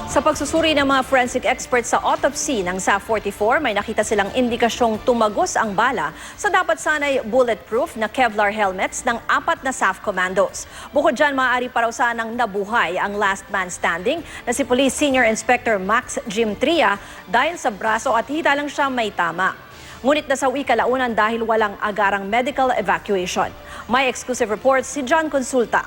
Sa pagsusuri ng mga forensic experts sa autopsy ng SAF-44, may nakita silang indikasyong tumagos ang bala sa dapat sanay bulletproof na Kevlar helmets ng 4 na SAF commandos. Bukod dyan, maaari pa raw sanang nabuhay ang last man standing na si Police Senior Inspector Max Jim Tria dahil sa braso at hita lang siya may tama. Ngunit nasawi kalaunan dahil walang agarang medical evacuation. May exclusive report si John Consulta.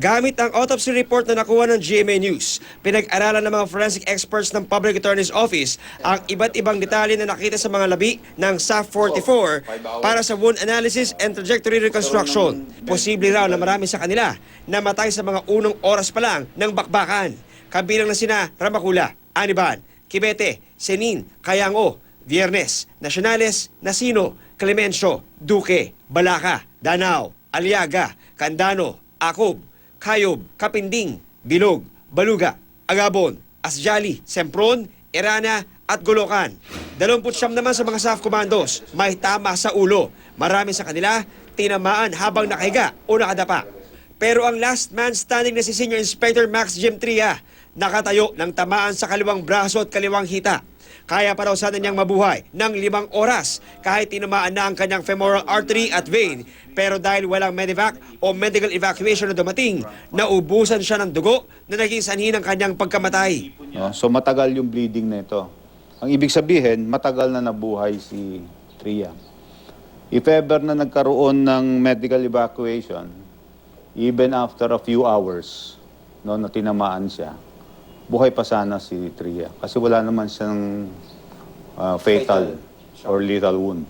Gamit ang autopsy report na nakuha ng GMA News, pinag-aralan ng mga forensic experts ng Public Attorney's Office ang iba't ibang detalye na nakita sa mga labi ng SAF-44 para sa wound analysis and trajectory reconstruction. Posible raw na marami sa kanila namatay sa mga unang oras pa lang ng bakbakan. Kabilang na sina Ramacula, Aniban, Kibete, Senin, Kayango, Viernes, Nacionales, Nasino, Clemencio, Duque, Balaca, Danao, Aliaga, Candano, Acob, Kayob, Kapinding, Bilog, Baluga, Agabon, Asjali, Sempron, Irana at Golokan. 29 naman sa mga SAF commandos may tama sa ulo. Marami sa kanila tinamaan habang nakahiga o nakadapa. Pero ang last man standing na si Senior Inspector Max Jim Tria nakatayo ng tamaan sa kaliwang braso at kaliwang hita. Kaya pa raw sana niyang mabuhay ng 5 oras kahit tinamaan na ang kanyang femoral artery at vein. Pero dahil walang medevac o medical evacuation na dumating, naubusan siya ng dugo na naging sanhi ng kanyang pagkamatay. So matagal yung bleeding na ito. Ang ibig sabihin, matagal na nabuhay si Tria. If ever na nagkaroon ng medical evacuation, even after a few hours na tinamaan siya, buhay pa sana si Tria. Kasi wala naman siyang fatal or lethal wound.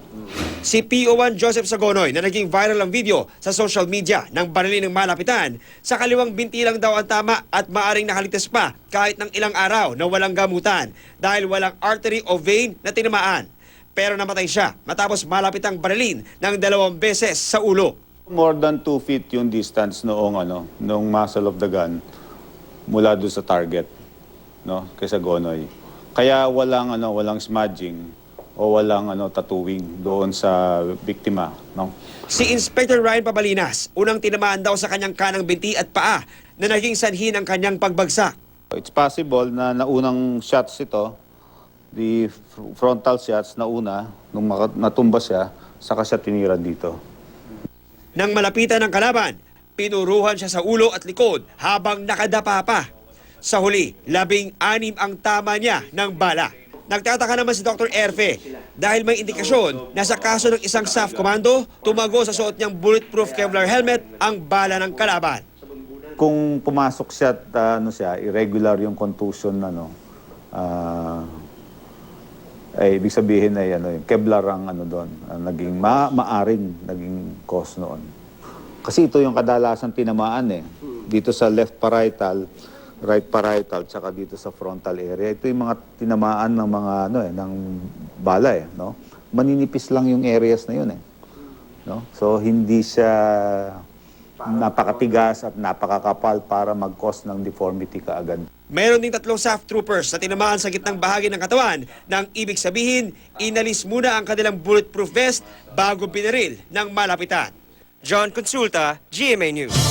Si PO1 Joseph Sagonoy na naging viral ang video sa social media ng barilin ng malapitan, sa kaliwang binti lang daw ang tama at maaring nakaligtas pa kahit ng ilang araw na walang gamutan dahil walang artery o vein na tinamaan. Pero namatay siya matapos malapitang barilin ng 2 beses sa ulo. More than 2 feet yung distance noong muzzle of the gun mula doon sa target, kay Sagonoy. Kaya walang smudging o walang tattooing doon sa biktima, Si Inspector Ryan Pabalinas, unang tinamaan daw sa kanyang kanang binti at paa na naging sanhi ng kanyang pagbagsak. It's possible na naunang shots ito, the frontal shots na una, nung natumba siya, saka siya tinira dito. Nang malapitan ng kalaban, pinuruhan siya sa ulo at likod habang nakadapa pa. Sa huli, 16 ang tama niya ng bala. Nagtataka naman si Dr. Erfe dahil may indikasyon na sa kaso ng isang SAF commando, tumago sa suot niyang bulletproof Kevlar helmet ang bala ng kalaban. Kung pumasok siya at irregular yung contusion ibig sabihin ay Kevlar ang doon, naging maaring naging cause noon. Kasi ito yung kadalasan tinamaan dito sa left parietal, right parietal, tsaka dito sa frontal area. Ito yung mga tinamaan ng mga ng bala Maninipis lang yung areas na yun So hindi siya napakatigas at napakakapal para mag-cause ng deformity kaagad. Mayroon ding 3 SAF troopers na tinamaan sa gitnang bahagi ng katawan nang ibig sabihin, inalis muna ang kanilang bulletproof vest bago binaril ng malapitan. John Consulta, GMA News.